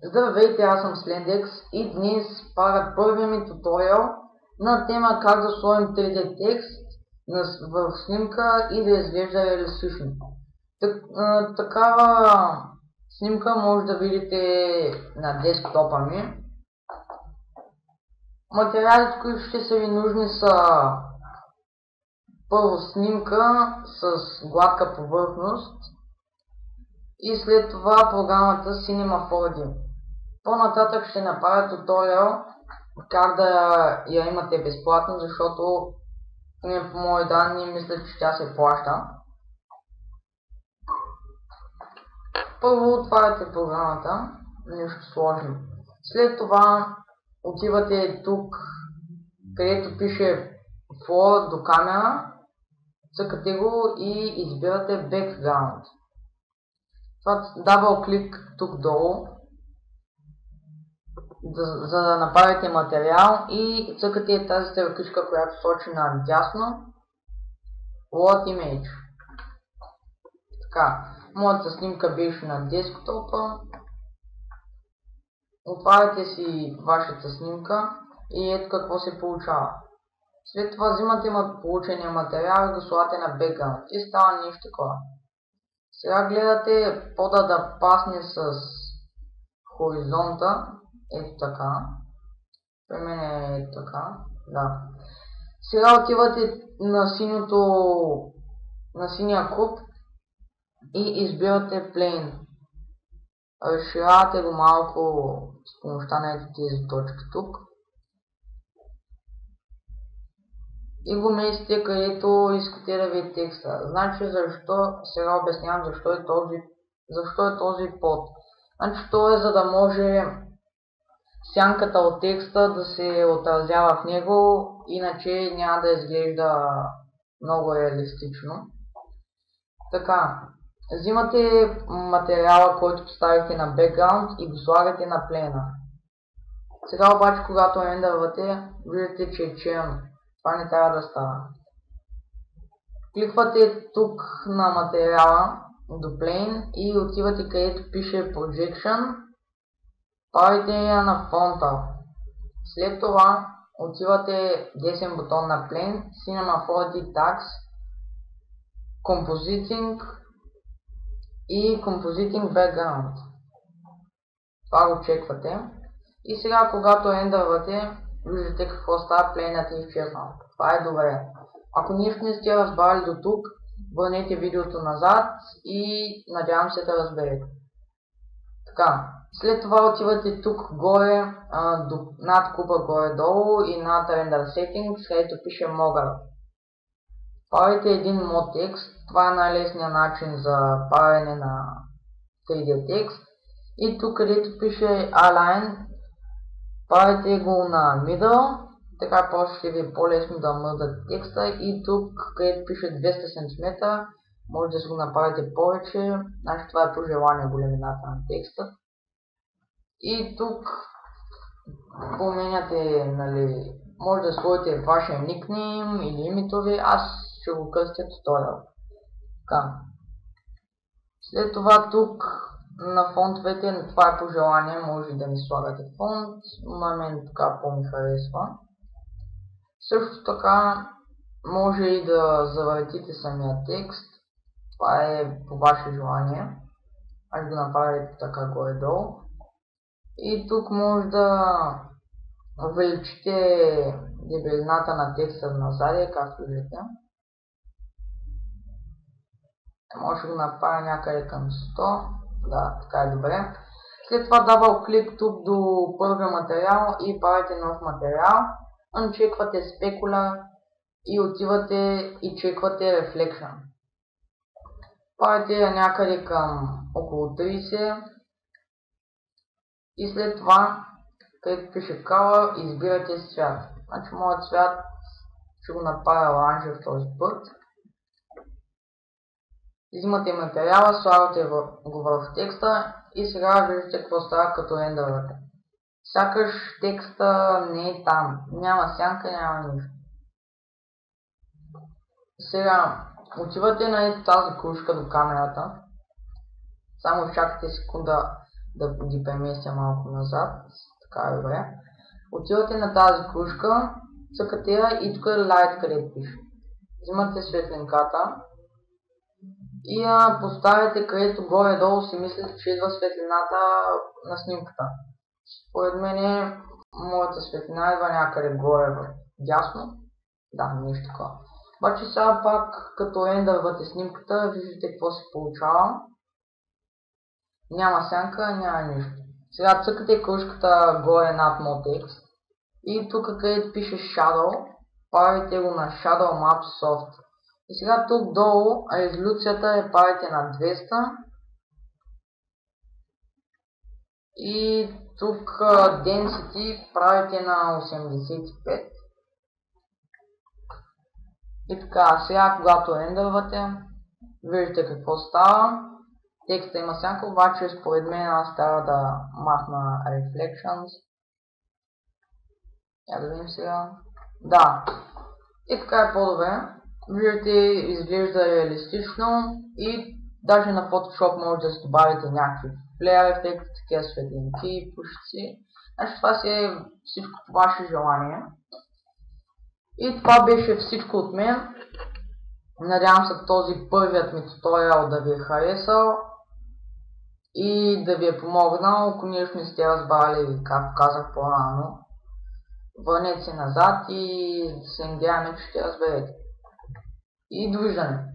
Здравейте, аз съм Slendex и днес правя първия ми туториал на тема как да сложим 3D текст в снимка и да изглежда реалистично. Такава снимка може да видите на десктопа ми. Материалите, които ще са ви нужни са първо снимка с гладка повърхност и след това програмата Cinema 4D. По-нататък ще направя туториал как да я имате безплатно, защото по мои данни мисля, че тя се плаща. Първо отваряте програмата, нещо сложно. След това отивате тук, където пише Flow до камера, цъкате го и избирате Background. Това дабл клик тук долу, за да направите материал и цъкате тази стрелкичка, която сочи надясно Load Image. Така, моята снимка беше на десктопа. Отваряте си вашата снимка и ето какво се получава. След това взимате получения материал и го слагате на background и става нещо такова. Сега гледате пода да пасне с хоризонта. Ето така. При мен е ето така. Да. Сега отивате на синия куб и избирате Plane. Разширявате го малко с помощта на ето тези точки тук. И го местите където искате да ви е текста. Значи защо, сега обяснявам защо е този под. Значи то е за да може сянката от текста да се отразява в него, иначе няма да изглежда много реалистично. Така, взимате материала, който поставихте на background и го слагате на плена. Сега обаче, когато рендървате, виждате, че е черно. Това не трябва да става. Кликвате тук на материала до Plane и отивате където пише Projection. Правите я на Frontal. След това отивате десен бутон на Plane, Cinema 4D Tags, Compositing и Compositing Background. Това го чеквате. И сега, когато рендървате, виждате какво става, плейнът е изчезнал. Това е добре. Ако нищо не сте разбрали до тук, върнете видеото назад и надявам се да разберете. Така, след това отивате тук горе, над куба горе-долу и над Render Settings, където пише Mogger. Правите един mod текст. Това е най-лесният начин за правене на 3D текст. И тук където пише Align, правите го на Middle, така просто ще ви е по-лесно да мърдате текста. И тук където пише 200 см, може да си го направите повече, значи това е по желание големината на текста. И тук променяте, нали, може да сложите вашия никнейм или името ви, аз ще го кръстя туториал. Така. След това тук на фонтовете, това е по желание, може да не слагате фонт, на мен така по-ми харесва. Също така може и да завъртите самия текст, това е по ваше желание, аз го направите така горе-долу. И тук може да увеличите дебелината на текста назад, както виждате. Може да го направя някъде към 100. Да, така е добре. След това дабл клик тук до първия материал и правите нов материал. Анчеквате Specular и отивате и чеквате Reflection. Правите някъде към около 30. И след това, където пише Color, избирате цвят. Значи моят цвят ще го направя оранжев този път. Взимате материала, слагате го в текста и сега виждате какво става като рендървате. Сякаш текста не е там. Няма сянка, няма нищо. Сега отивате на тази кружка до камерата. Само чакате секунда да ги преместя малко назад. Така е добре. Отивате на тази кружка, цъкате я и тук е Light, където пише. Взимате светлинката и я поставяте където горе-долу си мислите, че идва светлината на снимката. Според мен моята светлина идва някъде горе дясно. Да, нещо такова. Обаче сега пак, като рендървате снимката, виждате какво се получава. Няма сянка, няма нищо. Сега цъкате кружката горе над Motex и тук където пише Shadow, правите го на Shadow Map Soft. И сега тук долу резолюцията я правите на 200 и тук Density правите на 85. И така, сега когато рендървате, виждате какво става. Текста има сянка, обаче според мен аз трябва да махна Reflections. Я да видим сега. Да. И така е по-добре. Виждате, изглежда реалистично и даже на Photoshop може да си добавите някакви флеер ефекти, такива светлинки, пушици. Значи това си е всичко по ваше желание. И това беше всичко от мен. Надявам се този първият ми туториал да ви е харесал и да ви е помогнал. Ако нещо не сте разбрали, както казах по-рано, върнете се назад и се надяваме, че ще разберете. И довиждане!